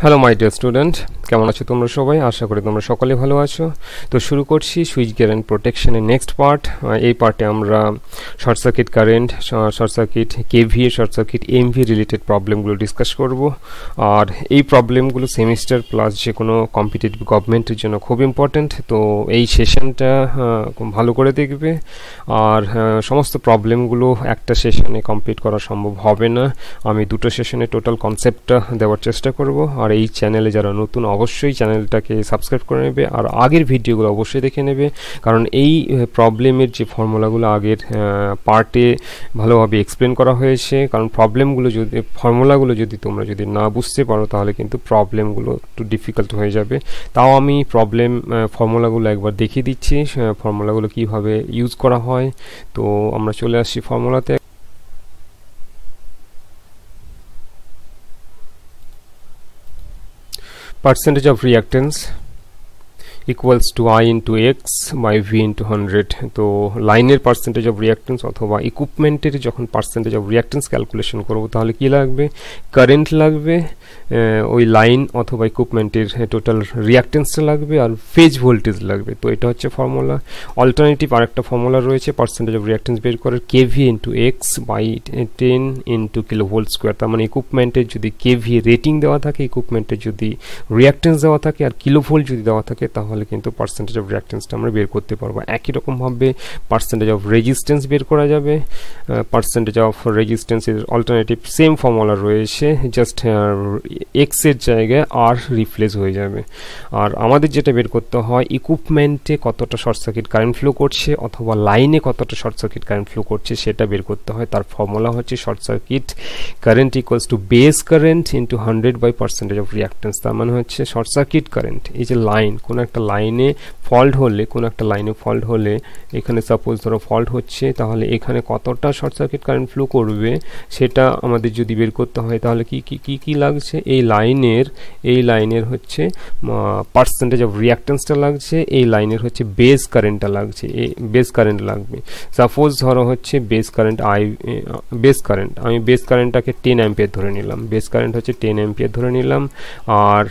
Hello my dear student, কেমন আছো তোমরা সবাই? আশা করি তোমরা সকলে ভালো আছো। তো শুরু করছি সুইচ গিয়ার অ্যান্ড প্রোটেকশনের নেক্সট পার্ট। এই পার্টে আমরা short circuit current, short circuit KVA, short circuit MVA related প্রবলেমগুলো ডিসকাস করব। আর এই প্রবলেমগুলো সেমিস্টার প্লাস যে কোনো কম্পিটিটিভ গভর্নমেন্টের জন্য খুব ইম্পর্ট্যান্ট। তো এই সেশনটা ভালো করে দেখবে। আর সমস্ত প্রবলেমগুলো একটা সেশনে কমপ্লিট করা সম্ভব হবে না, আমি দুটো সেশনে টোটাল কনসেপ্টটা দেওয়ার চেষ্টা করব। আর এই চ্যানেলে যারা নতুন অবশ্যই চ্যানেলটাকে সাবস্ক্রাইব করে নেবে আর আগের ভিডিওগুলো অবশ্যই দেখে নেবে, কারণ এই প্রবলেমের যে ফর্মুলাগুলো আগের পার্টে ভালোভাবে এক্সপ্লেন করা হয়েছে। কারণ ফর্মুলাগুলো যদি তোমরা না বুঝতে পারো তাহলে কিন্তু প্রবলেমগুলো একটু ডিফিকাল্ট হয়ে যাবে। তাও আমি ফর্মুলাগুলো একবার দেখিয়ে দিচ্ছি, ফর্মুলাগুলো কিভাবে ইউজ করা হয়। তো আমরা চলে আসছি ফর্মুলাতে। Percentage of reactance equals to I into X by V into 100। তো লাইনের পার্সেন্টেজ অফ রিয়াক্টেন্স অথবা ইকুইপমেন্টের যখন পার্সেন্টেজ অফ রিয়াক্টেন্স ক্যালকুলেশন করব তাহলে কি লাগবে? কারেন্ট লাগবে, ওই লাইন অথবা ইকুইপমেন্টের টোটাল রিয়াক্টেন্সটা লাগবে, আর ফেজ ভোল্টেজ লাগবে। তো এটা হচ্ছে ফর্মুলা। অল্টারনেটিভ আরেকটা ফর্মুলা রয়েছে পার্সেন্টেজ অফ রিয়াক্টেন্স বের করার, KV into x by 10 into kilo volt square. তার মানে ইকুইপমেন্টের যদি কেভি রেটিং দেওয়া থাকে, ইকুইপমেন্টের যদি রিয়াক্টেন্স দেওয়া থাকে, আর কিলো ভোল্ট যদি দেওয়া থাকে, তাহলে কিন্তু পার্সেন্টেজ অফ রিয়াক্টেন্সটা আমরা বের করতে পারবো। একই রকমভাবে পার্সেন্টেজ অফ রেজিস্ট্যান্স বের করা যাবে। পার্সেন্টেজ অফ রেজিস্ট্যান্সের অল্টারনেটিভ সেম ফর্মুলা রয়েছে, জাস্ট এক্স এর জায়গায় আর রিপ্লেস হয়ে যাবে। আর আমাদের যেটা বের করতে হয়, ইকুইপমেন্টে কতটা শর্ট সার্কিট কারেন্ট ফ্লো করছে অথবা লাইনে কতটা শর্ট সার্কিট কারেন্ট ফ্লো করছে সেটা বের করতে হয়। তার ফর্মুলা হচ্ছে short circuit current equals to base current into 100 by percentage of reactance. তার মানে হচ্ছে শর্ট সার্কিট কারেন্ট, এই যে লাইন, কোনো একটা লাইনে ফল্ট হলে, এখানে সাপোজ ধরো ফল্ট হচ্ছে, তাহলে এখানে কতটা শর্ট সার্কিট কারেন্ট ফ্লো করবে সেটা আমাদের যদি বের করতে হয় তাহলে কি লাগছে? এই লাইনের হচ্ছে পার্সেন্টেজ অফ রিয়াক্টেন্সটা লাগছে, এই লাইনের হচ্ছে বেস কারেন্টটা লাগছে, এই বেস কারেন্ট লাগবে। সাপোজ ধরো হচ্ছে বেস কারেন্ট আমি বেস কারেন্টটাকে 10 অ্যাম্পিয়ার ধরে নিলাম, বেস কারেন্ট হচ্ছে 10 অ্যাম্পিয়ার ধরে নিলাম, আর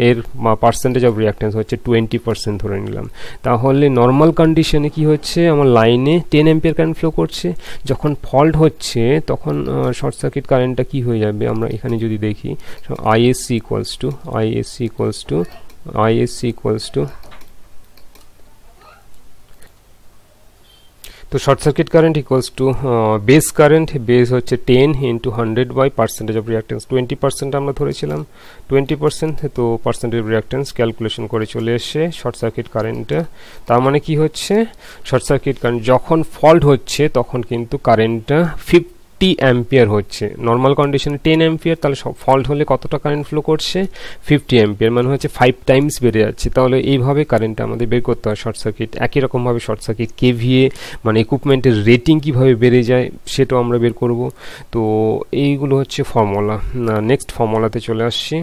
এর পার্সেন্টেজ অফ রিয়াক্টেন্স হচ্ছে 20% ধরে নিলাম। তাহলে নর্মাল কন্ডিশনে কি হচ্ছে, আমার লাইনে 10 অ্যাম্পিয়ার কারেন্ট ফ্লো করছে, যখন ফল্ট হচ্ছে তখন শর্ট সার্কিট কারেন্টটা কি হয়ে যাবে? আমরা এখানে যদি দেখি, ISC equals to তো short circuit current equals to base current, base হচ্ছে 10 into 100 by percentage of reactance 20% আমরা ধরেছিলাম, 20%। তো পার্সেন্টেজ অফ রিয়াক্টেন্স ক্যালকুলেশন করে চলে এসে শর্ট সার্কিট কারেন্টটা। তার মানে কি হচ্ছে, শর্ট সার্কিট কারেন্ট যখন ফল্ট হচ্ছে তখন কিন্তু কারেন্টটা 50 অ্যাম্পিয়ার হচ্ছে। নর্মাল কন্ডিশনে 10 অ্যাম্পিয়ার, তাহলে ফল্ট হলে কতটা কারেন্ট ফ্লো করছে? 50 অ্যাম্পিয়ার, মানে হচ্ছে 5 টাইমস বেড়ে যাচ্ছে। তাহলে এইভাবে কারেন্টটা আমাদের বের করতে হয় শর্ট সার্কিট। একই রকমভাবে শর্ট সার্কিট কেভিএ মানে ইকুইপমেন্টের রেটিং কিভাবে বেড়ে যায় সেটাও আমরা বের করব। তো এইগুলো হচ্ছে ফর্মুলা। নেক্সট ফর্মুলাতে চলে আসছি।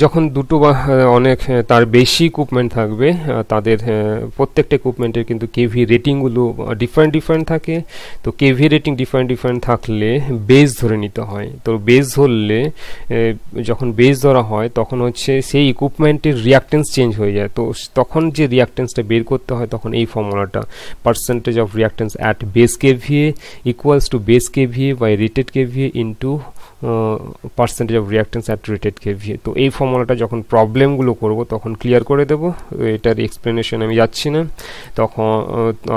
যখন দুটো বা অনেক তার বেশি ইকুইপমেন্ট থাকবে, তাদের প্রত্যেকটা ইকুইপমেন্টের কিন্তু কেভি রেটিংগুলো ডিফারেন্ট থাকে। তো কেভি রেটিং ডিফারেন্ট থাকলে বেস ধরে নিতে হয়। তো বেস ধরলে, যখন বেস ধরা হয় তখন হচ্ছে সেই ইকুইপমেন্টের রিয়াক্টেন্স চেঞ্জ হয়ে যায়। তো তখন যে রিয়াক্টেন্সটা বের করতে হয় তখন এই ফর্মুলাটা, percentage of reactance at base KVA equals to base KVA by rated KVA into percentage of reactance at rated KVA. তো এই ফর্মুলাটা যখন প্রবলেমগুলো করব তখন ক্লিয়ার করে দেবো, এটার এক্সপ্লেনেশন আমি যাচ্ছি না তখন।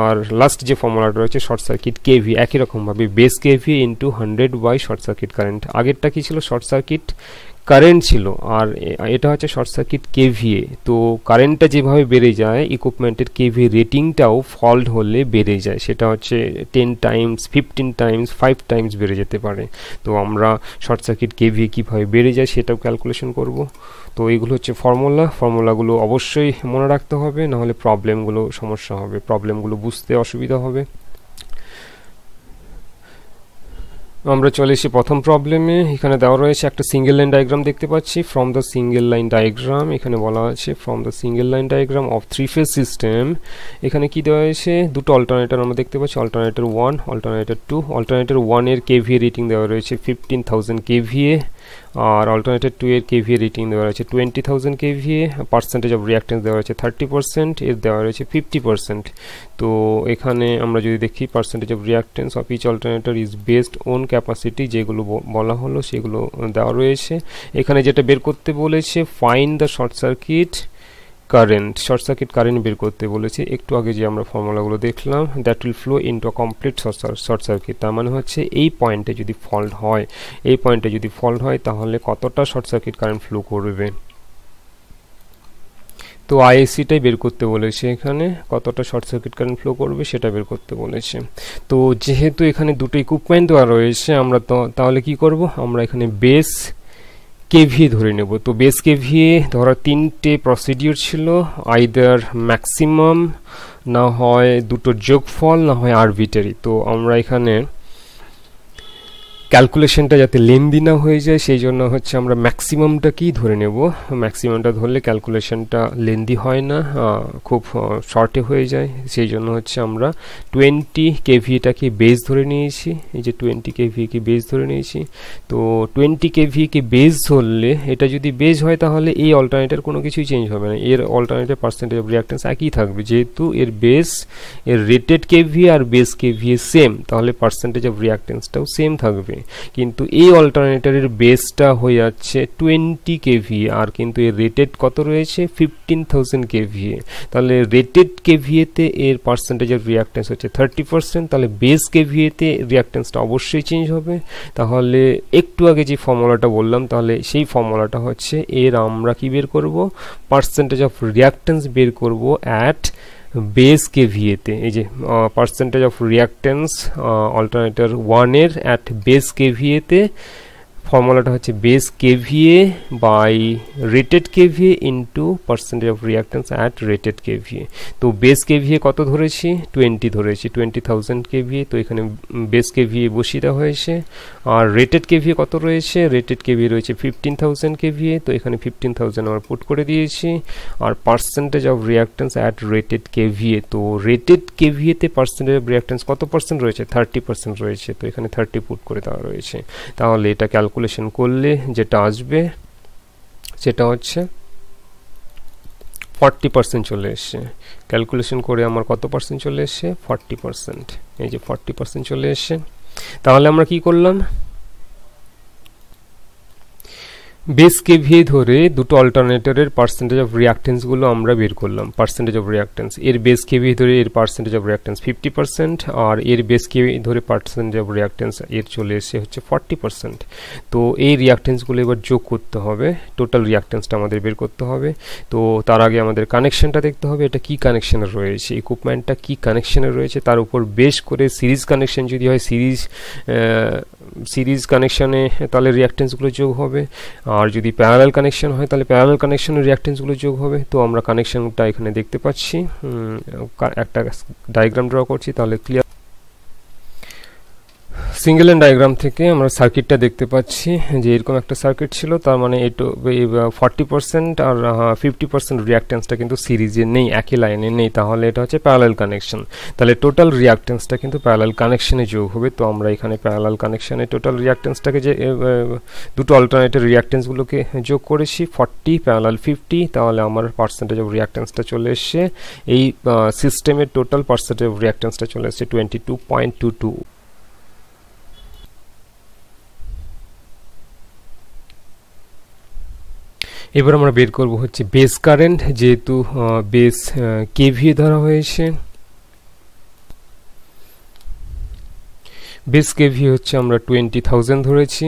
আর লাস্ট যে ফর্মুলাটা রয়েছে শর্ট সার্কিট কেভি, একই রকমভাবে base KV into 100 by short circuit current. আগেরটা কি ছিল? শর্ট সার্কিট কারেন্ট ছিল, আর এটা হচ্ছে শর্ট সার্কিট কেভিএ। তো কারেন্টটা যেভাবে বেড়ে যায়, ইকুইপমেন্টের কেভি রেটিংটাও ফল্ট হলে বেড়ে যায়, সেটা হচ্ছে 10 টাইমস, 15 টাইমস, 5 টাইমস বেড়ে যেতে পারে। তো আমরা শর্ট সার্কিট কেভি কীভাবে বেড়ে যায় সেটাও ক্যালকুলেশন করব। তো এইগুলো হচ্ছে ফর্মুলাগুলো অবশ্যই মনে রাখতে হবে, নাহলে প্রবলেমগুলো সমস্যা হবে, প্রবলেমগুলো বুঝতে অসুবিধা হবে। আমরা চলে এসেছি প্রথম প্রবলেমে। এখানে দেওয়া রয়েছে একটা সিঙ্গেল লাইন ডায়াগ্রাম দেখতে পাচ্ছি। From the single line diagram, এখানে বলা আছে from the single line diagram of three phase system. এখানে কি দেওয়া হয়েছে, দুটো অল্টারনেটর আমরা দেখতে পাচ্ছি, অল্টারনেটর 1, অল্টারনেটর 2। অল্টারনেটর 1 এর কেভিএ রেটিং দেওয়া রয়েছে 15,000 কেভিএ, আর অল্টারনেটর 2 এর কেভিএ রেটিং দেওয়া রয়েছে 20,000 কেভিএ। পার্সেন্টেজ অফ রিঅ্যাক্টেন্স দেওয়া রয়েছে 30%, এর দেওয়া রয়েছে 50%। তো এখানে আমরা যদি দেখি percentage of reactance of each alternator is based on capacity, যেগুলো বলা হলো সেগুলো দেওয়া রয়েছে। এখানে যেটা বের করতে বলেছে, find the short circuit current, short circuit current বের করতে বলেছে। একটু আগে যে আমরা ফর্মুলাগুলো দেখলাম, that will flow into a complete short circuit. তার মানে হচ্ছে এই পয়েন্টে যদি ফল্ট হয়, এই পয়েন্টে যদি ফল্ট হয় তাহলে কতটা শর্ট সার্কিট কারেন্ট ফ্লো করবে। তো আইএসসিটাই বের করতে বলেছে, এখানে কতটা শর্ট সার্কিট কারেন্ট ফ্লো করবে সেটা বের করতে বলেছে। তো যেহেতু এখানে দুটো ইকুইপমেন্ট দেওয়া রয়েছে, আমরা তাহলে কি করব, আমরা এখানে বেস কেভিএ ধরে নেব। তো বেস কেভিএ ধরার তিনটে প্রসিডিউর ছিল, আইদার ম্যাক্সিমাম, না হয় দুটোর যোগফল, না হয় আরবিটারি। তো আমরা এখানে ক্যালকুলেশনটা যাতে লেন্দি না হয়ে যায় সেই জন্য হচ্ছে আমরা ম্যাক্সিমামটাকেই ধরে নেব। ম্যাক্সিমামটা ধরলে ক্যালকুলেশনটা লেন্দি হয় না, খুব শর্টে হয়ে যায়। সেই জন্য হচ্ছে আমরা 20 কেভিএটাকে বেস ধরে নিয়েছি, এই যে 20 কেভিএকে বেস ধরে নিয়েছি। তো 20 কেভিএকে বেস ধরলে, এটা যদি বেস হয় তাহলে এই অল্টারনেটর কোনো কিছুই চেঞ্জ হবে না, এর অল্টারনেটর পার্সেন্টেজ অফ রিঅ্যাক্টেন্স একই থাকবে। যেহেতু এর বেস, এর রেটেড কেভিএ আর বেস কেভিএ সেম, তাহলে পার্সেন্টেজ অফ রিঅ্যাক্টেন্সটাও সেম থাকবে। কিন্তু এই অল্টারনেটরের বেসটা হয়ে যাচ্ছে 20 কেভিএ, আর কিন্তু এর রেটেড কত রয়েছে 15,000 কেভিএ। তাহলে রেটেড কেভিএতে এর পার্সেন্টেজ অফ রিঅ্যাক্টেন্স হচ্ছে 30%, তাহলে বেস কেভিএতে রিঅ্যাক্টেন্সটা অবশ্যই চেঞ্জ হবে। তাহলে একটু আগে যে ফর্মুলাটা বললাম, তাহলে সেই ফর্মুলাটা হচ্ছে, এর আমরা কি বের করব, পার্সেন্টেজ অফ রিঅ্যাক্টেন্স বের করব অ্যাট বেস কেভিএতে। এই যে পার্সেন্টেজ অফ রিঅ্যাক্টেন্স অল্টারনেটর 1 এর অ্যাট বেস কেভিএতে, ফর্মুলাটা হচ্ছে base KVA by rated KVA into percentage of reactance at rated KVA. তো বেস কেভিএ কত ধরেছি, 20 ধরেছি, 20,000 কেভিএ। তো এখানে বেস কেভিএ বসিয়ে দেওয়া হয়েছে। আর রেটেড কেভিএ কত রয়েছে, রেটেড কেভিএ রয়েছে 15,000 কেভিএ। তো এখানে 15,000 আমরা পুট করে দিয়েছি। আর percentage of reactance at rated KVA, তো রেটেড কেভিএতে পার্সেন্টেজ অফ রিঅ্যাক্টেন্স কত পার্সেন্ট রয়েছে, 30% রয়েছে। তো এখানে 30 পুট করে দেওয়া রয়েছে। তাহলে এটা ক্যালকুলেশন করলে যেটা আসবে সেটা হচ্ছে 40% চলে এসছে। ক্যালকুলেশন করে আমার কত পার্সেন্ট চলে এসছে, 40%। এই যে 40% চলে এসছে। তাহলে আমরা কি করলাম, বেস কেভিএ ধরে দুটো অল্টারনেটরের পার্সেন্টেজ অফ রিঅ্যাক্টেন্স গুলো আমরা বের করলাম। পার্সেন্টেজ অফ রিঅ্যাক্টেন্স, এর বেস কেভিএ ধরে এর পার্সেন্টেজ অফ রিঅ্যাক্টেন্স 50%, আর এর বেস কেভিএ ধরে পার্সেন্টেজ অফ রিঅ্যাক্টেন্স এর চলে এসে হচ্ছে 40%। তো এই রিঅ্যাক্টেন্সগুলো এবার যোগ করতে হবে, টোটাল রিঅ্যাক্টেন্সটা আমাদের বের করতে হবে। তো তার আগে আমাদের কানেকশনটা দেখতে হবে, এটা কি কানেকশনে রয়েছে, ইকুইপমেন্টটা কি কানেকশনে রয়েছে, তার উপর বেস করে সিরিজ কানেকশন যদি হয়, সিরিজ কানেকশনে তাহলে রিঅ্যাক্টেন্সগুলো যোগ হবে। আর যদি প্যারালাল কানেকশন হয় তাহলে প্যারালাল কানেকশনের রিঅ্যাক্টেন্সগুলো যোগ হবে। তো আমরা কানেকশনটা এখানে দেখতে পাচ্ছি, একটা ডায়াগ্রাম ড্র করছি তাহলে ক্লিয়ার। সিঙ্গেল লাইন ডায়াগ্রাম থেকে আমরা সার্কিটটা দেখতে পাচ্ছি যে এরকম একটা সার্কিট ছিল, তার মানে 40% আর 50% রিঅ্যাক্টেন্সটা কিন্তু সিরিজে নেই, একই লাইনে নেই, তাহলে এটা হচ্ছে প্যারালাল কানেকশন। তাহলে টোটাল রিঅ্যাক্টেন্সটা কিন্তু প্যারালাল কানেকশনে যোগ হবে। তো আমরা এখানে প্যারালাল কানেকশনে টোটাল রিঅ্যাক্টেন্সটাকে যে দুটো অল্টারনেটর রিঅ্যাক্টেন্সগুলোকে যোগ করেছি, 40 প্যারালাল 50, তাহলে আমার পার্সেন্টেজ অফ রিঅ্যাক্টেন্সটা চলে এসছে, এই সিস্টেমের টোটাল পার্সেন্টেজ অফ রিঅ্যাক্টেন্সটা চলে এসছে 22.22। এবার আমরা বের করব হচ্ছে বেস কারেন্ট, যেহেতু বেস কেভিএ ধরা হয়েছে। বেস কেভি হচ্ছে আমরা 20,000 ধরেছি,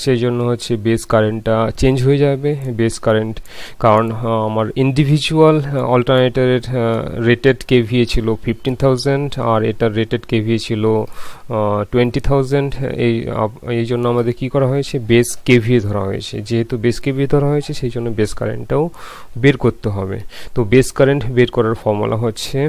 সেই জন্য হচ্ছে বেস কারেন্টটা চেঞ্জ হয়ে যাবে। বেস কারেন্ট কারণ আমার ইন্ডিভিজুয়াল অল্টারনেটরের রেটেড কেভিএ ছিল 15,000 আর এটার রেটেড কেভিএ ছিল 20,000। এই জন্য আমাদের কি করা হয়েছে, বেস কেভিএ ধরা হয়েছে। যেহেতু বেস কেভিএ ধরা হয়েছে সেই জন্য বেস কারেন্টটাও বের করতে হবে। তো বেস কারেন্ট বের করার ফর্মুলা হচ্ছে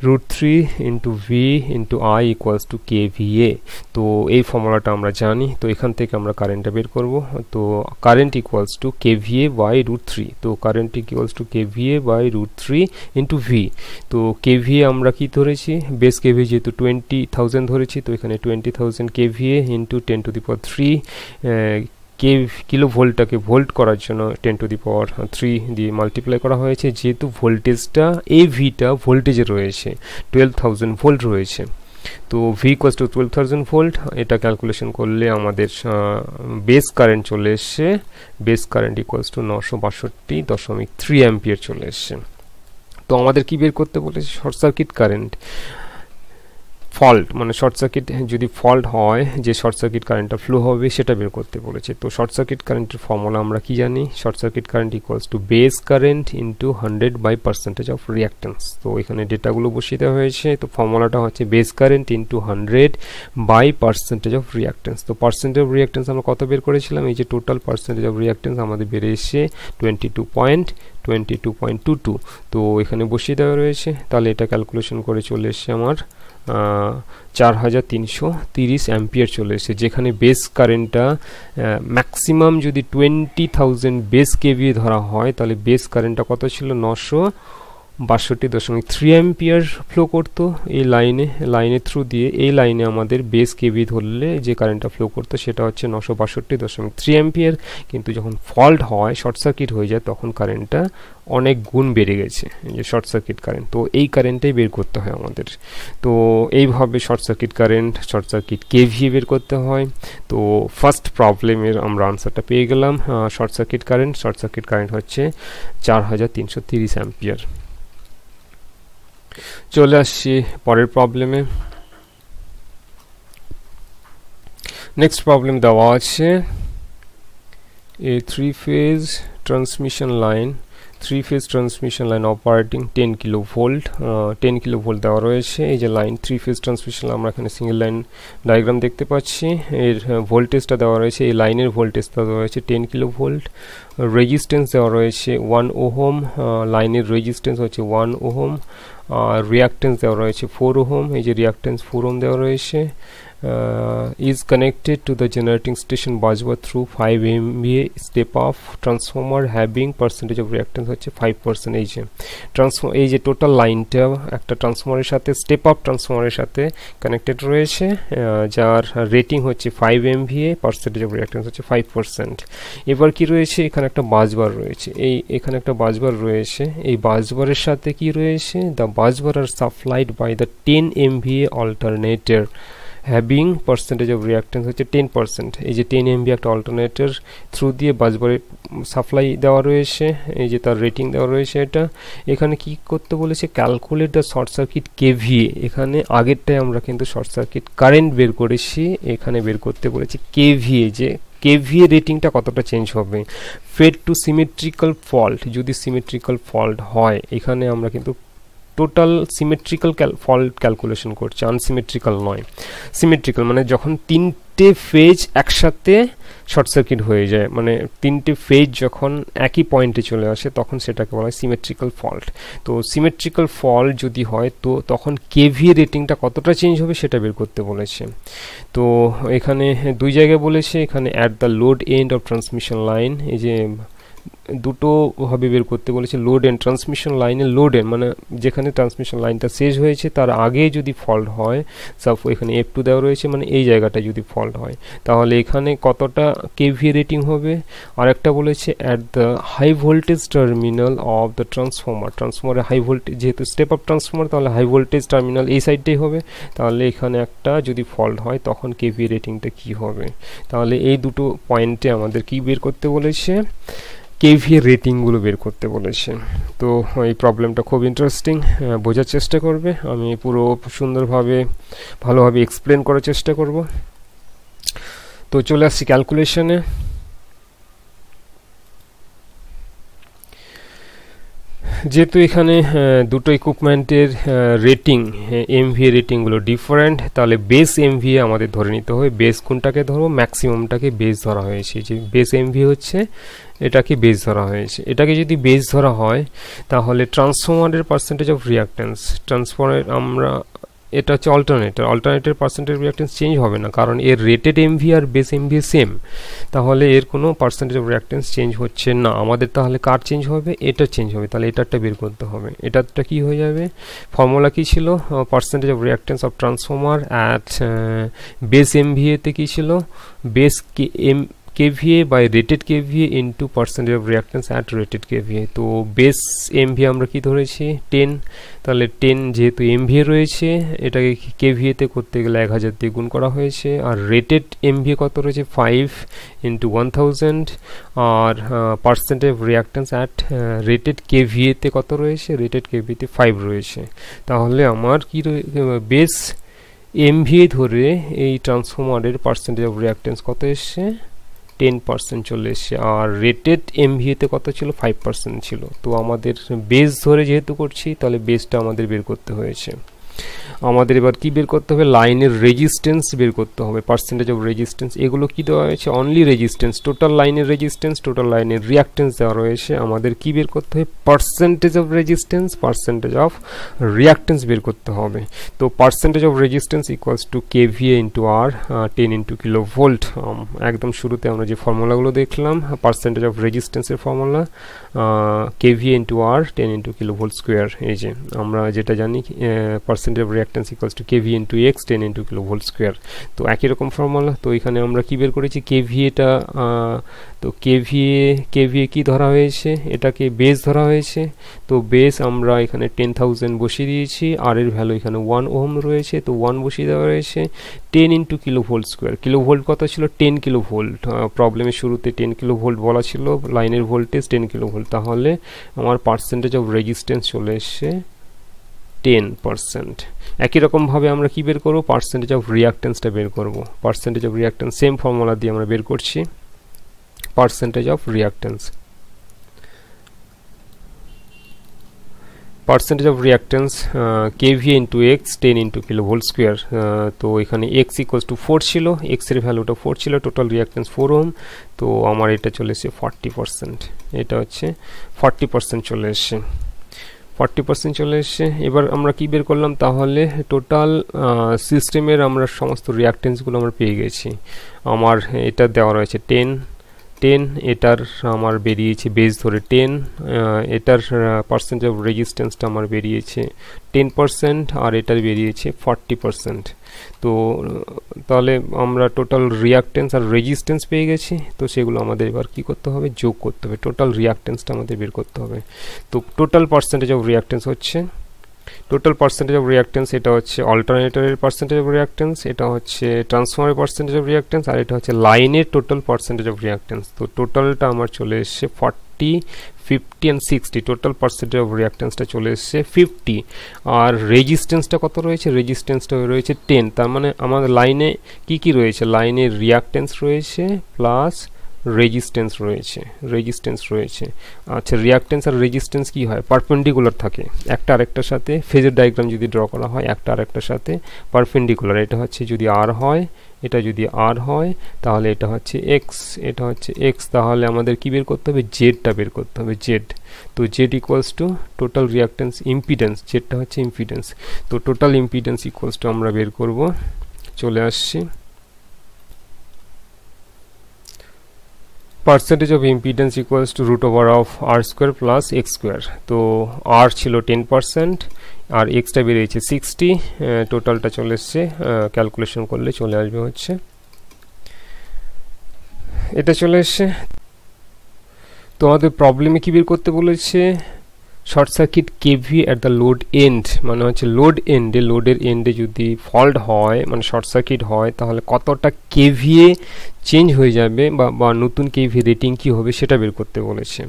√3 into V into I equals to KVA। তো এই ফর্মুলাটা আমরা জানি, তো এখান থেকে আমরা কারেন্টটা বের করব। তো current equals to KVA by √3। তো current equals to KVA by √3 into V. তো KVA আমরা কি ধরেছি, বেস KVA যেহেতু 20,000 ধরেছি, তো এখানে 20,000 KVA into 10 to the power 3 kilo ভোল্টটাকে ভোল্ট করার জন্য 10 টু দি পাওয়ার 3 দিয়ে মাল্টিপ্লাই করা হয়েছে, যেহেতু ভোল্টেজটা এই ভিটা ভোল্টেজে রয়েছে 12,000 ভোল্ট রয়েছে। তো ভি ইকুয়ালস টু 12,000 ভোল্ট, এটা ক্যালকুলেশন করলে আমাদের বেস কারেন্ট চলে এসছে, base current equals two 962.3 ampere চলে এসছে। তো আমাদের কি বের করতে বলেছে, শর্ট সার্কিট কারেন্ট ফল্ট, মানে শর্ট সার্কিট যদি ফল্ট হয় যে শর্ট সার্কিট কারেন্টটা ফ্লো হবে সেটা বের করতে বলেছে। তো শর্ট সার্কিট কারেন্টের ফর্মুলা আমরা কি জানি, short circuit current equals to base current into 100 by percentage of reactance. তো এখানে ডেটাগুলো বসিয়ে দেওয়া হয়েছে। তো ফর্মুলাটা হচ্ছে base current into 100 by percentage of reactance. তো পার্সেন্টেজ অফ রিয়াক্টেন্স আমরা কত বের করেছিলাম, এই যে টোটাল পার্সেন্টেজ অফ রিয়াক্টেন্স আমাদের বেড়ে এসে 22.22। তো এখানে বসিয়ে দেওয়া রয়েছে, তাহলে এটা ক্যালকুলেশন করে চলে এসছে আমার 4330 অ্যাম্পিয়ার চলে এসেছে, যেখানে বেস কারেন্টটা ম্যাক্সিমাম যদি 20,000 বেস KVA ধরা হয়, তাহলে বেস কারেন্টটা কত ছিল, 962.3 অ্যাম্পিয়ার ফ্লো করতো এই লাইনের থ্রু দিয়ে। এই লাইনে আমাদের বেস KVA ধরলে যে কারেন্টটা ফ্লো করতো সেটা হচ্ছে 962.3 অ্যাম্পিয়ার, কিন্তু যখন ফল্ট হয়, শর্ট সার্কিট হয়ে যায়, তখন কারেন্টটা অনেক গুণ বেড়ে গেছে, যে শর্ট সার্কিট কারেন্ট। তো এই কারেন্টটাই বের করতে হয় আমাদের। তো এইভাবে short circuit current, short circuit KVA বের করতে হয়। তো ফার্স্ট প্রবলেমের আমরা আনসারটা পেয়ে গেলাম, শর্ট সার্কিট কারেন্ট হচ্ছে 4330 অ্যাম্পিয়ার। চলে আসছি পরের প্রবলেমে। নেক্সট প্রবলেম দেওয়া আছে, a three-phase transmission line operating 10 kilovolt 10 kilovolt দেওয়া রয়েছে। এই যে লাইন 3-phase ট্রান্সমিশন, আমরা এখানে সিঙ্গেল লাইন ডায়াগ্রাম দেখতে পাচ্ছি। এর ভোল্টেজটা দেওয়া রয়েছে, এই লাইনের ভোল্টেজটা দেওয়া রয়েছে 10 কিলোভোল্ট। রেজিস্ট্যান্স দেওয়া রয়েছে 1 ওহম, লাইনের রেজিস্ট্যান্স হচ্ছে 1 ওহম। আর রিয়াক্ট্যান্স দেওয়া রয়েছে 4 ওহম, এই যে রিয়াক্ট্যান্স 4 ওহম দেওয়া রয়েছে। is connected to the generating station busbar through 5 MVA step up transformer having percentage of reactance হচ্ছে 5%। এই যে টোটাল লাইনটা একটা ট্রান্সফরমারের সাথে, স্টেপ আপ ট্রান্সফরমারের সাথে কানেক্টেড রয়েছে, যার রেটিং হচ্ছে 5 MVA, পার্সেন্টেজ অফ রিয়াক্ট্যান্স হচ্ছে 5%। এবার কি রয়েছে, এখানে একটা বাসবার রয়েছে, এখানে একটা বাসবার রয়েছে। এই বাসবারের সাথে কি রয়েছে, the busbar are supplied by the 10 MVA alternator having percentage of reactance হচ্ছে 10%। এই যে 10 MVA একটা অল্টারনেটর থ্রু দিয়ে বাসবারে সাপ্লাই দেওয়া রয়েছে, এই যে তার রেটিং দেওয়া রয়েছে। এটা এখানে কি করতে বলেছে, calculate the short circuit KVA। এখানে আগেরটায় আমরা কিন্তু শর্ট সার্কিট কারেন্ট বের করেছি, এখানে বের করতে বলেছে KVA, যে KVA রেটিংটা কতটা চেঞ্জ হবে। ফেড টু সিমেট্রিক্যাল ফল্ট, যদি সিমেট্রিক্যাল ফল্ট হয়, এখানে আমরা কিন্তু টোটাল সিমেট্রিক্যাল ফল্ট ক্যালকুলেশন করছে, আনসিমেট্রিক্যাল নয়। সিমেট্রিক্যাল মানে যখন তিনটে ফেজ একসাথে শর্ট সার্কিট হয়ে যায়, মানে তিনটে ফেজ যখন একই পয়েন্টে চলে আসে, তখন সেটাকে বলা হয় সিমেট্রিক্যাল ফল্ট। তো সিমেট্রিক্যাল ফল্ট যদি হয়, তো তখন KVA রেটিংটা কতটা চেঞ্জ হবে সেটা বের করতে বলেছে। তো এখানে দুই জায়গায় বলেছে, এখানে at the load end of transmission line, এই যে দুটো ভাবে বের করতে বলেছে। লোড এন্ড, ট্রান্সমিশন লাইনে লোড এন্ড মানে যেখানে ট্রান্সমিশন লাইনটা শেষ হয়েছে তার আগে যদি ফল্ট হয়, সব এখানে F2 দেওয়া রয়েছে, মানে এই জায়গাটা যদি ফল্ট হয়, তাহলে এখানে কতটা KVA রেটিং হবে। আর একটা বলেছে at the high voltage terminal of the ট্রান্সফরমারে হাই ভোল্টেজ, যেহেতু স্টেপ আপ ট্রান্সফরমার, তাহলে হাই ভোল্টেজ টার্মিনাল এই সাইডটাই হবে। তাহলে এখানে একটা যদি ফল্ট হয়, তখন KVA রেটিংটা কি হবে। তাহলে এই দুটো পয়েন্টে আমাদের কি বের করতে বলেছে, KVA রেটিংগুলো বের করতে বলেছে। তো এই প্রবলেমটা খুব ইন্টারেস্টিং, বোঝার চেষ্টা করবে, আমি পুরো সুন্দরভাবে ভালোভাবে এক্সপ্লেন করার চেষ্টা করব। তো চলে আসছি ক্যালকুলেশনে। যেহেতু এখানে দুটো ইকুইপমেন্টের রেটিং MVA রেটিংগুলো ডিফারেন্ট, তাহলে বেস MVA আমাদের ধরে নিতে হবে। বেস কোনটাকে ধরবো, ম্যাক্সিমামটাকে বেস ধরা হয়েছে, যে বেস MVA হচ্ছে এটাকে বেস ধরা হয়েছে। এটাকে যদি বেস ধরা হয় তাহলে ট্রান্সফরমারের পার্সেন্টেজ অফ রিয়াক্টেন্স, ট্রান্সফরমার আমরা এটা হচ্ছে অল্টারনেটর পার্সেন্টেজ রিয়াক্টেন্স চেঞ্জ হবে না, কারণ এর রেটেড এমভি আর বেস এমভি সেম, তাহলে এর কোনো পার্সেন্টেজ অফ রিয়াক্টেন্স চেঞ্জ হচ্ছে না। আমাদের তাহলে কার চেঞ্জ হবে? এটা চেঞ্জ হবে, তাহলে এটারটা বের করতে হবে। এটারটা কি হয়ে যাবে? ফর্মুলা কি ছিল? Percentage of reactance of transformer at base এমভিএতে কি ছিল? Base KVA by rated KVA into percentage of reactance at rated KVA। তো বেস এমভিএ আমরা কি ধরেছি? 10, তাহলে 10 যেহেতু এমভিএ রয়েছে এটাকে KVA তে করতে গেলে 1000 দিয়ে গুণ করা হয়েছে, আর রেটেড এমভিএ কত রয়েছে? 5 into 1000, আর percentage of reactance at rated KVA তে কত রয়েছে? রেটেড KVA তে 5 রয়েছে। তাহলে আমার কি বেস এমভিএ ধরে এই ট্রান্সফরমারের পার্সেন্টেজ অফ রিয়াক্ট্যান্স কত এসছে? 10% চলে এসছে, আর রেটেড এমভিএতে কত ছিল? 5% ছিল। তো আমাদের বেস ধরে যেহেতু করছি তাহলে বেসটা আমাদের বের করতে হয়েছে। আমাদের এবার কি বের করতে হবে? লাইনের রেজিস্ট্যান্স বের করতে হবে, পার্সেন্টেজ অফ রেজিস্ট্যান্স। এগুলো কি দেওয়া হয়েছে? অনলি রেজিস্ট্যান্স, টোটাল লাইনের রেজিস্ট্যান্স, টোটাল লাইনের রিয়াক্ট্যান্স দেওয়া রয়েছে। আমাদের কি বের করতে হবে? Percentage of resistance, percentage of reactance বের করতে হবে। তো percentage of resistance equals to KVA into R 10 into kilo volt. একদম শুরুতে আমরা যে ফর্মুলাগুলো দেখলাম, পার্সেন্টেজ অফ রেজিস্ট্যান্সের formula KVA into R 10 into kilo volt square. এই যে আমরা যেটা জানি percentage of reactance equals to KVA into X 10 into kilo volt square. তো একই রকম ফর্মুলা। তো এখানে আমরা কি বের করেছি? KVAটা, তো KVA কি ধরা হয়েছে? এটাকে বেস ধরা হয়েছে। তো বেস আমরা এখানে 10,000 বসিয়ে দিয়েছি, আর এর ভ্যালু এখানে 1 ওহম রয়েছে, তো 1 বসিয়ে দেওয়া রয়েছে। 10 into kilo volt square, kilo volt কত ছিল? 10 কিলো ভোল্ট। প্রবলেমের শুরুতে 10 কিলো ভোল্ট বলা ছিল, লাইনের ভোল্টেজ 10 কিলো ভোল্ট। তাহলে আমার পার্সেন্টেজ অফ রেজিস্ট্যান্স চলে এসছে 10%। একই রকমভাবে আমরা কি বের করব? পার্সেন্টেজ অফ রিয়াক্ট্যান্সটা বের করব। Percentage of reactance same formula দিয়ে আমরা বের করছি। Percentage of reactance, percentage of reactance KVA into X 10 into kilo volt square. তো এখানে X ইকুয়ালস টু 4 ছিল, X এর ভ্যালুটা 4 ছিল, টোটাল রিয়াক্ট্যান্স 4 ওহম। তো আমার এটা চলে এসেছে 40%, এটা হচ্ছে 40% চলে এসছে, 40% চলে এসছে। এবার আমরা কি বের করলাম? তাহলে টোটাল সিস্টেমের আমরা সমস্ত রিয়াক্ট্যান্সগুলো আমরা পেয়ে গেছি। আমার এটা দেওয়া রয়েছে 10, এটার আমার বেরিয়েছে বেস ধরে 10, এটার পার্সেন্টেজ অফ রেজিস্ট্যান্সটা আমার বেরিয়েছে 10%, আর এটার বেরিয়েছে 40%। তো তাহলে আমরা টোটাল রিয়াক্ট্যান্স আর রেজিস্ট্যান্স পেয়ে গেছি। তো সেগুলো আমাদের এবার কি করতে হবে? যোগ করতে হবে, টোটাল রিয়াক্ট্যান্সটা আমাদের বের করতে হবে। তো টোটাল পার্সেন্টেজ অফ রিয়াক্ট্যান্স হচ্ছে, টোটাল পার্সেন্টেজ অফ রিয়াক্ট্যান্স এটা হচ্ছে অল্টারনেটরের পার্সেন্টেজ অফ রিয়াক্ট্যান্স, এটা হচ্ছে ট্রান্সফরমারের পার্সেন্টেজ অফ রিয়াক্ট্যান্স, আর এটা হচ্ছে লাইনের টোটাল পার্সেন্টেজ অফ রিয়াক্ট্যান্স। তো টোটালটা আমার চলে এসছে 40, 50 and 60, টোটাল পার্সেন্টেজ অফ রিয়াক্ট্যান্সটা চলে এসছে 50। আর রেজিস্ট্যান্সটা কত রয়েছে? রেজিস্ট্যান্সটা রয়েছে 10। তার মানে আমাদের লাইনে কি রয়েছে? লাইনে রিয়াক্ট্যান্স রয়েছে প্লাস রেজিস্ট্যান্স রয়েছে। আচ্ছা, রিয়াক্ট্যান্স আর রেজিস্ট্যান্স কি হয়? পারপেন্ডিকুলার থাকে, একটা আরেকটার সাথে ফেজর ডায়াগ্রাম যদি ড্র করা হয় একটা আরেকটার সাথে পারপেন্ডিকুলার। এটা হচ্ছে যদি আর হয়, এটা যদি আর হয় তাহলে এটা হচ্ছে এক্স, এটা হচ্ছে এক্স। তাহলে আমাদের কি বের করতে হবে? জেডটা বের করতে হবে, জেড। তো Z equals to total reactance impedance, জেডটা হচ্ছে ইম্পিডেন্স। তো টোটাল ইম্পিডেন্স ইকুয়ালস টু আমরা বের করব, চলে আসছি percentage of impedance equals to root over of R square plus X square. তো আর ছিল 10% আর এক্সটা বেরিয়েছে 60, টোটালটা চলে এসছে, ক্যালকুলেশন করলে চলে আসবে হচ্ছে এটা চলে এসছে। তো আমাদের প্রবলেমে কি বের করতে বলেছে? Short circuit KV at the load end, মানে হচ্ছে লোড এন্ডে, লোডের এন্ডে যদি ফল্ট হয় মানে শর্ট সার্কিট হয় তাহলে কতটা কেভিএ চেঞ্জ হয়ে যাবে বা নতুন কেভি রেটিং কি হবে সেটা বের করতে বলেছে।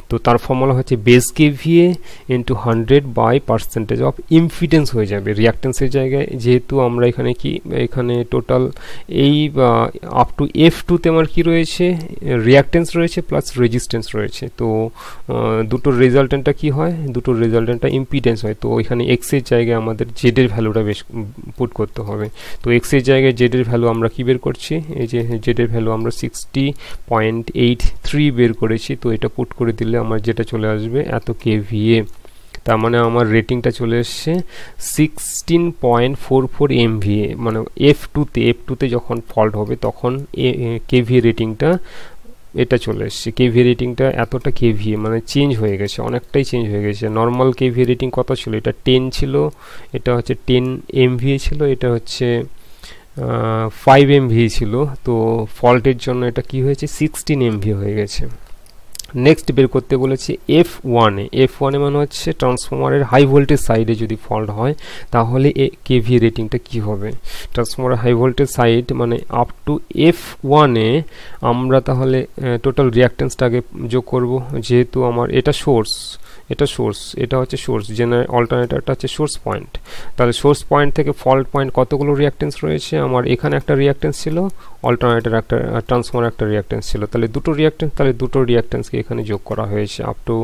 তো তার ফর্মুলা হচ্ছে base KVA into 100 by percentage of impedance হয়ে যাবে রিয়াক্টেন্সের জায়গায়। যেহেতু আমরা এখানে টোটাল এই আপ টু F2তে আমার কি রয়েছে? রিয়াক্টেন্স রয়েছে প্লাস রেজিস্ট্যান্স রয়েছে। তো দুটোর রেজাল্টেন্টটা কি হয়? দুটোর রেজাল্টেন্টটা ইম্পিডেন্স হয়। তো এখানে এক্স এর জায়গায় আমাদের জেড এর ভ্যালুটা বেশ পুট করতে হবে। তো এক্স এর জায়গায় জেড এর ভ্যালু আমরা কি বের করছি? এই যে জেড এর এর ভ্যালু আমরা 60.83 বের করেছি, তো এটা পুট করে দিলে আমার যেটা চলে আসবে এত কেভিএ। তার মানে আমার রেটিংটা চলে এসছে 16.44 MVA, মানে F2তে যখন ফল্ট হবে তখন কেভিএ রেটিংটা এটা চলে এসছে। কেভিএ রেটিংটা এতটা কেভিএ মানে চেঞ্জ হয়ে গেছে, অনেকটাই চেঞ্জ হয়ে গেছে। নর্মাল কেভিএ রেটিং কত ছিল, এটা 10 ছিল, এটা হচ্ছে 10 MVA ছিল, এটা হচ্ছে 5 MVA ছিল। তো ফল্টের জন্য এটা কি হয়েছে 16 MVA হয়ে গেছে। নেক্সট বের করতে বলেছে F1 মানে হচ্ছে ট্রান্সফরমারের হাই ভোল্টেজ সাইডে যদি ফল্ট হয় তাহলে কেভিএ রেটিংটা কি হবে। ট্রান্সফরমারের হাই ভোল্টেজ সাইড মানে আপ টু F1 আমরা তাহলে টোটাল রিঅ্যাকট্যান্সটা আগে যোগ করব, যেহেতু আমার এটা সোর্স, এটা হচ্ছে সোর্স, জেনারেল অল্টারনেটরটা হচ্ছে সোর্স পয়েন্ট। তাহলে সোর্স পয়েন্ট থেকে ফল্ট পয়েন্ট কতগুলো রিঅ্যাকট্যান্স রয়েছে, আমার এখানে একটা রিঅ্যাকট্যান্স ছিল, অল্টারনেটর একটা, ট্রান্সফরমার একটা রিঅ্যাকট্যান্স ছিল, তাহলে দুটো রিঅ্যাকট্যান্সকে এখানে যোগ করা হয়েছে। Up to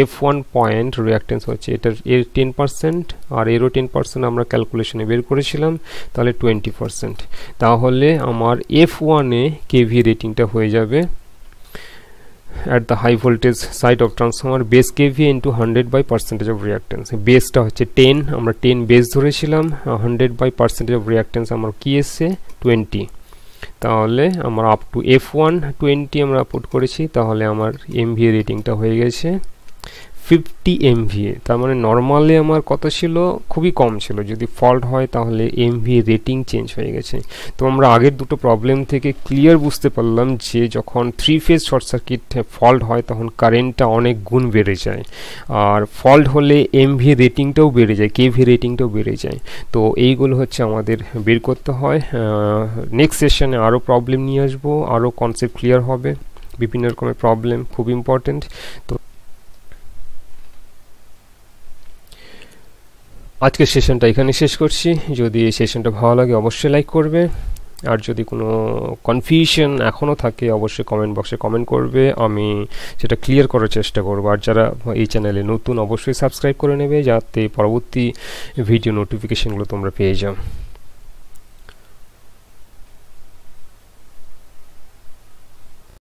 F1 point reactance হচ্ছে এটার 10% আর এরও 10% আমরা ক্যালকুলেশনে বের করেছিলাম, তাহলে 20%। তাহলে আমার F1 কেভিএ রেটিংটা হয়ে যাবে at the high voltage side of transformer base KVA into 100 by percentage of reactance। বেসটা হচ্ছে 10, আমরা 10 বেস ধরেছিলাম, 100 by percentage of reactance আমার কি এসছে 20। তাহলে আমরা আপ টু F1 20 আমরা পুট করেছি, তাহলে আমার MVA রেটিংটা হয়ে গেছে 50 MVA। তার মানে নর্মালি আমার কত ছিল, খুবই কম ছিল, যদি ফল্ট হয় তাহলে MVA রেটিং চেঞ্জ হয়ে গেছে। তো আমরা আগের দুটো প্রবলেম থেকে ক্লিয়ার বুঝতে পারলাম যে যখন 3 ফেজ শর্ট সার্কিট ফল্ট হয় তখন কারেন্টটা অনেক গুণ বেড়ে যায়, আর ফল্ট হলে MVA রেটিংটাও বেড়ে যায়, কেভিএ রেটিংটাও বেড়ে যায়। তো এইগুলো হচ্ছে আমাদের বের করতে হয়। নেক্সট সেশনে আরও প্রবলেম নিয়ে আসবো, আরও কনসেপ্ট ক্লিয়ার হবে, বিভিন্ন রকমের প্রবলেম খুব ইম্পর্টেন্ট। তো আজকের সেশনটা এখানে শেষ করছি। যদি এই সেশনটা ভালো লাগে অবশ্যই লাইক করবে, আর যদি কোনো কনফিউশন এখনও থাকে অবশ্যই কমেন্ট বক্সে কমেন্ট করবে, আমি সেটা ক্লিয়ার করার চেষ্টা করব। আর যারা এই চ্যানেলে নতুন অবশ্যই সাবস্ক্রাইব করে নেবে, যাতে পরবর্তী ভিডিও নোটিফিকেশনগুলো তোমরা পেয়ে যাও।